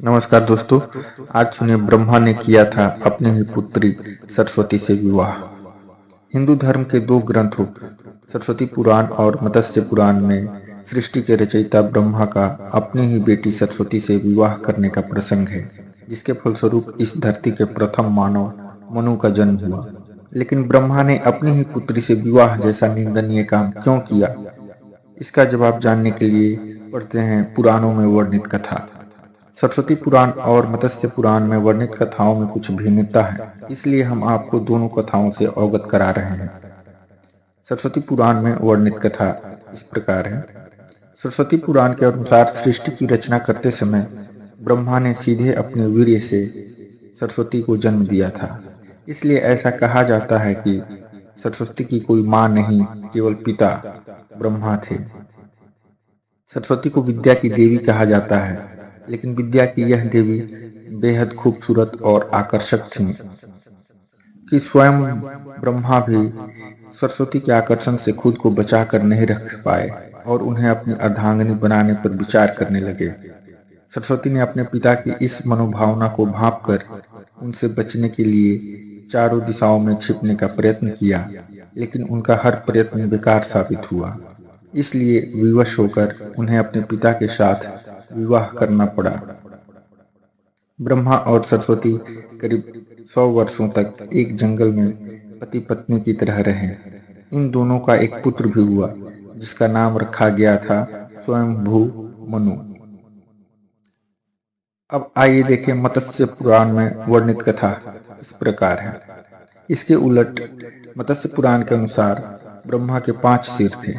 नमस्कार दोस्तों। आज सुनिए, ब्रह्मा ने किया था अपनी ही पुत्री सरस्वती से विवाह। हिंदू धर्म के दो ग्रंथों सरस्वती पुराण और मत्स्य पुराण में सृष्टि के रचयिता ब्रह्मा का अपनी ही बेटी सरस्वती से विवाह करने का प्रसंग है, जिसके फलस्वरूप इस धरती के प्रथम मानव मनु का जन्म हुआ। लेकिन ब्रह्मा ने अपनी ही पुत्री से विवाह जैसा निंदनीय काम क्यों किया, इसका जवाब जानने के लिए पढ़ते हैं पुराणों में वर्णित कथा। सरस्वती पुराण और मत्स्य पुराण में वर्णित कथाओं में कुछ भिन्नता है, इसलिए हम आपको दोनों कथाओं से अवगत करा रहे हैं। सरस्वती पुराण में वर्णित कथा इस प्रकार है। सरस्वती पुराण के अनुसार सृष्टि की रचना करते समय ब्रह्मा ने सीधे अपने वीर्य से सरस्वती को जन्म दिया था। इसलिए ऐसा कहा जाता है कि सरस्वती की कोई मां नहीं, केवल पिता ब्रह्मा थे। सरस्वती को विद्या की देवी कहा जाता है, लेकिन विद्या की यह देवी बेहद खूबसूरत और आकर्षक थी कि स्वयं ब्रह्मा भी सरस्वती के आकर्षण से खुद को बचा कर नहीं रख पाए और उन्हें अपनी अर्धांगिनी बनाने पर विचार करने लगे। सरस्वती ने अपने पिता की इस मनोभावना को भांप कर उनसे बचने के लिए चारों दिशाओं में छिपने का प्रयत्न किया, लेकिन उनका हर प्रयत्न बेकार साबित हुआ। इसलिए विवश होकर उन्हें अपने पिता के साथ विवाह करना पड़ा। ब्रह्मा और सरस्वती करीब 100 वर्षों तक एक जंगल में पति पत्नी की तरह रहे। इन दोनों का एक पुत्र भी हुआ, जिसका नाम रखा गया था स्वयंभू मनु। अब आइए देखें मत्स्य पुराण में वर्णित कथा इस प्रकार है। इसके उलट मत्स्य पुराण के अनुसार ब्रह्मा के 5 सिर थे।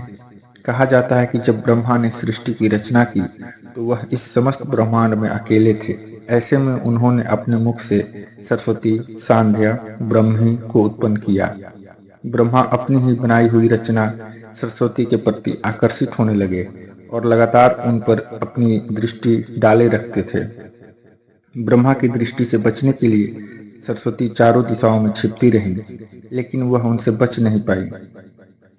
कहा जाता है कि जब ब्रह्मा ने सृष्टि की रचना की तो वह इस समस्त ब्रह्मांड में अकेले थे। ऐसे में उन्होंने अपने मुख से सरस्वती, सांध्या, ब्रह्मी को उत्पन्न किया। ब्रह्मा अपनी ही बनाई हुई रचना सरस्वती के प्रति आकर्षित होने लगे और लगातार उन पर अपनी दृष्टि डाले रखते थे। ब्रह्मा की दृष्टि से बचने के लिए सरस्वती चारों दिशाओं में छिपती रही, लेकिन वह उनसे बच नहीं पाई।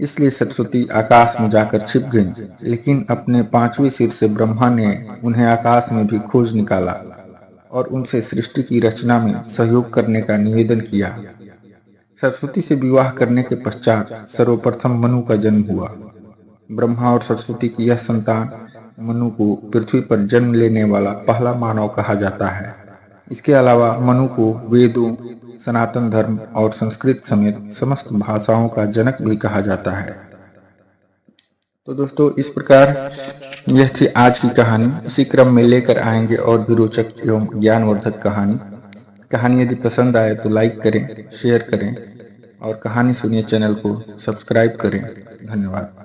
इसलिए सरस्वती आकाश में जाकर छिप गई, लेकिन अपने 5वें सिर से ब्रह्मा ने उन्हें आकाश में भी खोज निकाला और उनसे सृष्टि की रचना में सहयोग करने का निवेदन किया। सरस्वती से विवाह करने के पश्चात सर्वप्रथम मनु का जन्म हुआ। ब्रह्मा और सरस्वती की यह संतान मनु को पृथ्वी पर जन्म लेने वाला पहला मानव कहा जाता है। इसके अलावा मनु को वेदों, सनातन धर्म और संस्कृत समेत समस्त भाषाओं का जनक भी कहा जाता है। तो दोस्तों, इस प्रकार यह थी आज की कहानी। इसी क्रम में लेकर आएंगे और भी रोचक एवं ज्ञानवर्धक कहानी यदि पसंद आए तो लाइक करें, शेयर करें और कहानी सुनिए चैनल को सब्सक्राइब करें। धन्यवाद।